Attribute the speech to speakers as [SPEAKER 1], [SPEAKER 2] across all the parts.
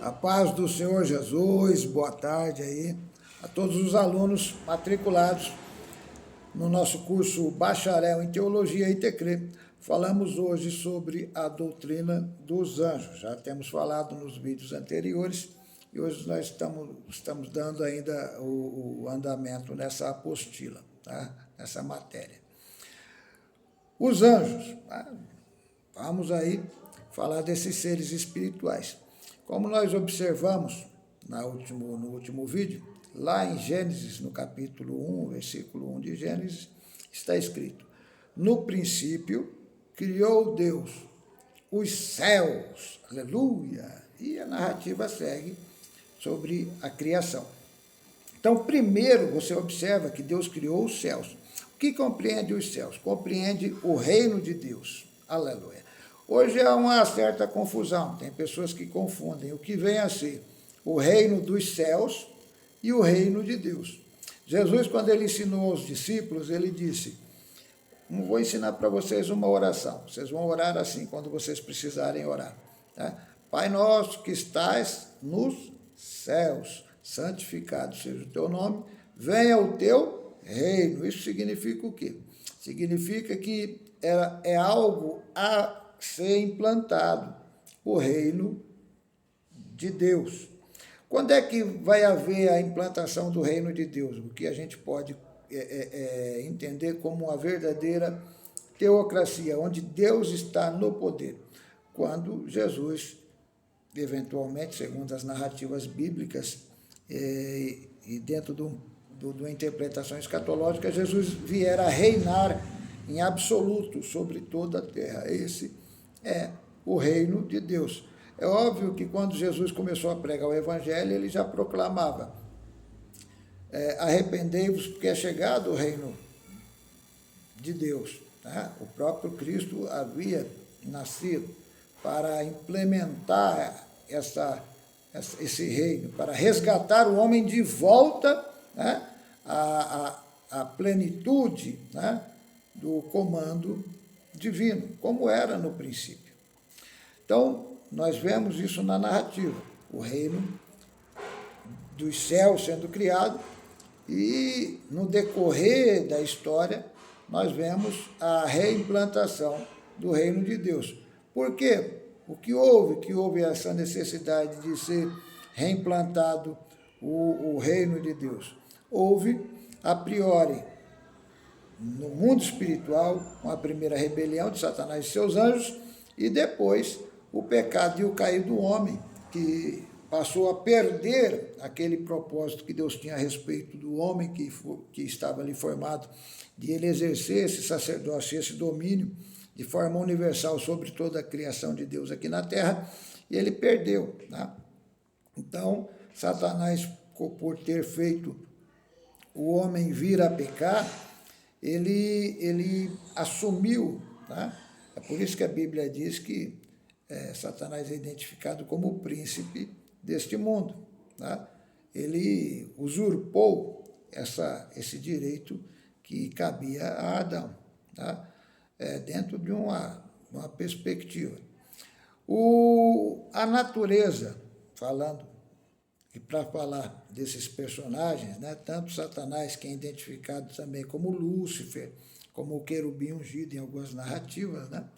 [SPEAKER 1] A paz do Senhor Jesus, boa tarde aí a todos os alunos matriculados no nosso curso Bacharel em Teologia e ITCRE. Falamos hoje sobre a doutrina dos anjos. Já temos falado nos vídeos anteriores e hoje nós estamos dando ainda o andamento nessa apostila, tá? Nessa matéria. Os anjos, tá? Vamos aí falar desses seres espirituais. Como nós observamos no último vídeo, lá em Gênesis, no capítulo 1, versículo 1 de Gênesis, está escrito: no princípio criou Deus os céus, aleluia, e a narrativa segue sobre a criação. Então, primeiro você observa que Deus criou os céus. O que compreende os céus? Compreende o reino de Deus, aleluia. Hoje há uma certa confusão, tem pessoas que confundem o que vem a ser o reino dos céus e o reino de Deus. Jesus, quando ele ensinou aos discípulos, ele disse: vou ensinar para vocês uma oração, vocês vão orar assim quando vocês precisarem orar. Tá? Pai nosso que estás nos céus, santificado seja o teu nome, venha o teu reino. Isso significa o quê? Significa que é algo a ser implantado, o reino de Deus. Quando é que vai haver a implantação do reino de Deus? O que a gente pode entender como uma verdadeira teocracia, onde Deus está no poder. Quando Jesus, eventualmente, segundo as narrativas bíblicas e dentro de uma interpretação escatológica, Jesus vier a reinar em absoluto sobre toda a terra. Esse é o reino de Deus. É óbvio que quando Jesus começou a pregar o evangelho, ele já proclamava: arrependei-vos porque é chegado o reino de Deus. Tá? O próprio Cristo havia nascido para implementar esse reino, para resgatar o homem de volta, né, à plenitude, né, do comando divino, como era no princípio. Então, nós vemos isso na narrativa, o reino dos céus sendo criado, e no decorrer da história, nós vemos a reimplantação do reino de Deus. Por quê? O que houve? Que houve essa necessidade de ser reimplantado o reino de Deus? Houve, a priori, no mundo espiritual, uma primeira rebelião de Satanás e seus anjos, e depois o pecado e o cair do homem, que passou a perder aquele propósito que Deus tinha a respeito do homem que estava ali formado, de ele exercer esse sacerdócio, esse domínio de forma universal sobre toda a criação de Deus aqui na terra, e ele perdeu. Né? Então, Satanás, por ter feito o homem vir a pecar, ele assumiu, tá? É por isso que a Bíblia diz que Satanás é identificado como o príncipe deste mundo. Tá? Ele usurpou esse direito que cabia a Adão, tá? Dentro de uma perspectiva. A natureza, falando, e para falar desses personagens, né, tanto Satanás, que é identificado também como Lúcifer, como o querubim ungido em algumas narrativas, né,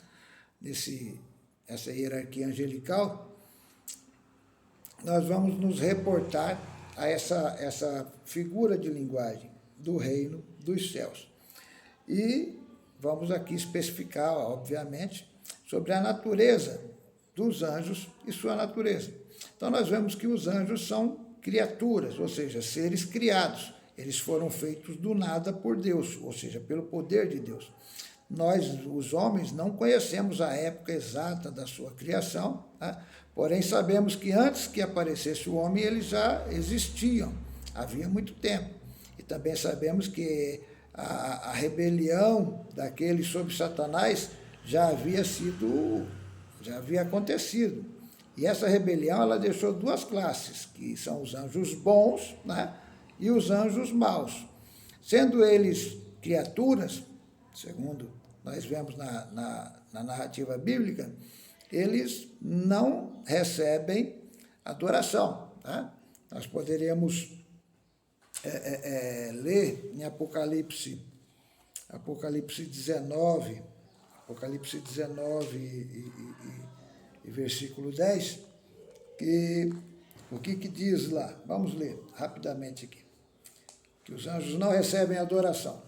[SPEAKER 1] essa hierarquia angelical, nós vamos nos reportar a essa figura de linguagem do reino dos céus. E vamos aqui especificar, obviamente, sobre a natureza dos anjos e sua natureza. Então, nós vemos que os anjos são criaturas, ou seja, seres criados. Eles foram feitos do nada por Deus, ou seja, pelo poder de Deus. Nós, os homens, não conhecemos a época exata da sua criação, tá? Porém sabemos que antes que aparecesse o homem, eles já existiam, havia muito tempo. E também sabemos que a rebelião daqueles sobre Satanás já havia acontecido. E essa rebelião, ela deixou duas classes, que são os anjos bons, né, e os anjos maus. Sendo eles criaturas, segundo nós vemos na narrativa bíblica, eles não recebem adoração. Tá? Nós poderíamos ler em Apocalipse 19, e versículo 10, o que diz lá? Vamos ler rapidamente aqui. Que os anjos não recebem adoração.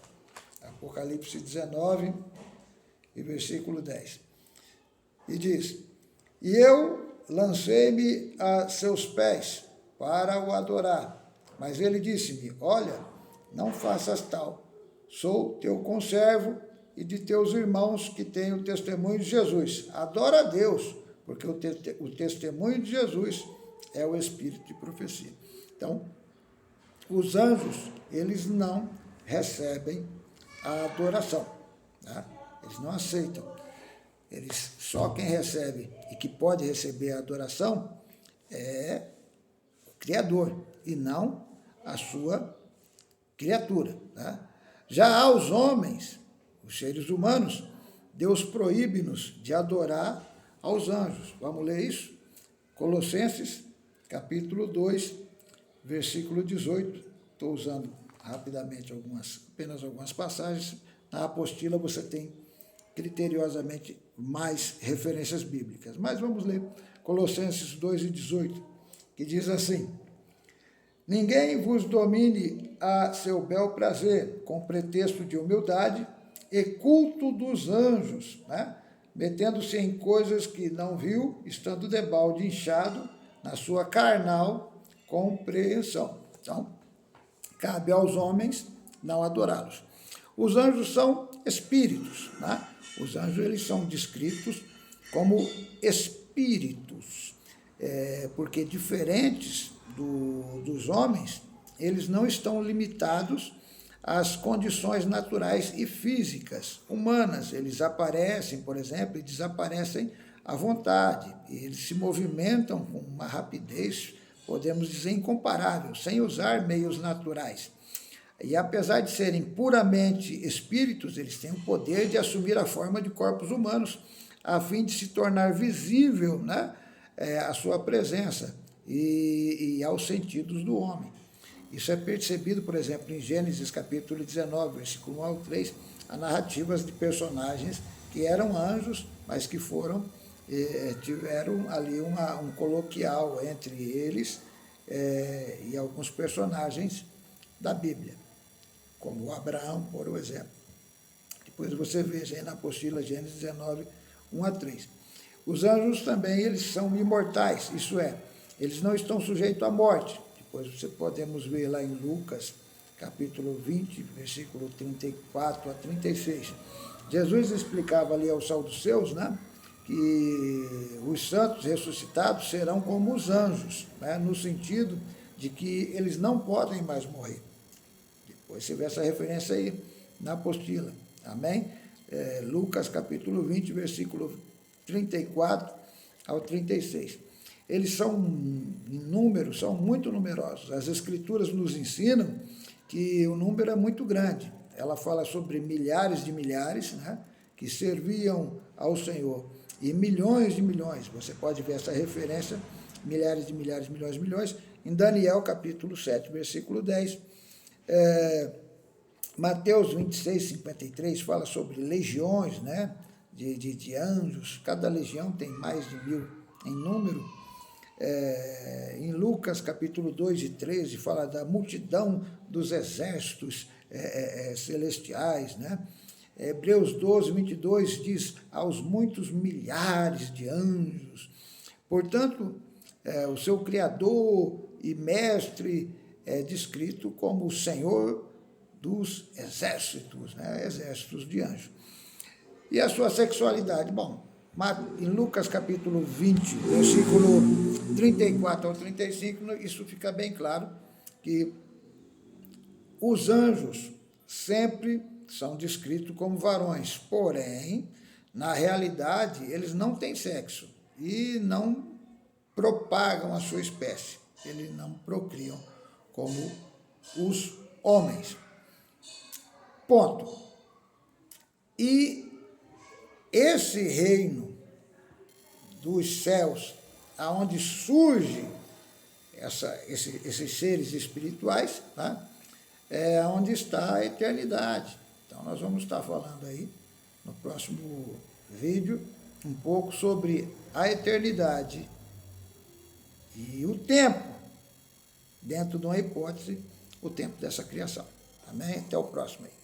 [SPEAKER 1] Apocalipse 19 e versículo 10. E diz: e eu lancei-me a seus pés para o adorar. Mas ele disse-me: olha, não faças tal. Sou teu conservo e de teus irmãos que têm o testemunho de Jesus. Adora a Deus, porque o testemunho de Jesus é o espírito de profecia. Então, os anjos, eles não recebem a adoração. Tá? Eles não aceitam. Só quem recebe e que pode receber a adoração é o Criador e não a sua criatura. Tá? Já aos homens, os seres humanos, Deus proíbe-nos de adorar aos anjos. Vamos ler isso? Colossenses, capítulo 2, versículo 18. Estou usando rapidamente apenas algumas passagens. Na apostila você tem criteriosamente mais referências bíblicas. Mas vamos ler Colossenses 2:18, que diz assim: ninguém vos domine a seu bel prazer, com pretexto de humildade e culto dos anjos, né? Metendo-se em coisas que não viu, estando debalde inchado na sua carnal compreensão. Então, cabe aos homens não adorá-los. Os anjos são espíritos, né? Os anjos, eles são descritos como espíritos, porque diferentes dos homens, eles não estão limitados às condições naturais e físicas humanas. Eles aparecem, por exemplo, e desaparecem à vontade. Eles se movimentam com uma rapidez, podemos dizer, incomparável, sem usar meios naturais. E apesar de serem puramente espíritos, eles têm o poder de assumir a forma de corpos humanos, a fim de se tornar visível, né, a sua presença e aos sentidos do homem. Isso é percebido, por exemplo, em Gênesis capítulo 19, versículo 1 ao 3, a narrativas de personagens que eram anjos, mas que tiveram ali um coloquial entre eles e alguns personagens da Bíblia, como Abraão, por exemplo. Depois você veja aí na apostila Gênesis 19, 1 a 3. Os anjos também, eles são imortais, isso é, eles não estão sujeitos à morte. Depois você podemos ver lá em Lucas, capítulo 20, versículo 34 a 36. Jesus explicava ali aos saduceus, né, que os santos ressuscitados serão como os anjos, né, no sentido de que eles não podem mais morrer. Depois você vê essa referência aí na apostila. Amém? Lucas capítulo 20, versículo 34 ao 36. Eles são em número, são muito numerosos. As Escrituras nos ensinam que o número é muito grande. Ela fala sobre milhares de milhares, né, que serviam ao Senhor, e milhões de milhões. Você pode ver essa referência, milhares de milhares, milhões de milhões, em Daniel capítulo 7, versículo 10. Mateus 26, 53 fala sobre legiões, né, de anjos. Cada legião tem mais de 1000 em número. Em Lucas capítulo 2 e 13 fala da multidão dos exércitos celestiais, né? Hebreus 12, 22 diz aos muitos milhares de anjos. Portanto, o seu Criador e Mestre é descrito como o Senhor dos exércitos, né? Exércitos de anjos. E a sua sexualidade? Bom, em Lucas capítulo 20, versículo 34 ao 35, isso fica bem claro, que os anjos sempre são descritos como varões, porém, na realidade, eles não têm sexo e não propagam a sua espécie, eles não procriam como os homens. Ponto. E esse reino dos céus, aonde surge esses seres espirituais, tá? É onde está a eternidade. Então, nós vamos estar falando aí, no próximo vídeo, um pouco sobre a eternidade e o tempo, dentro de uma hipótese, o tempo dessa criação. Amém? Até o próximo aí.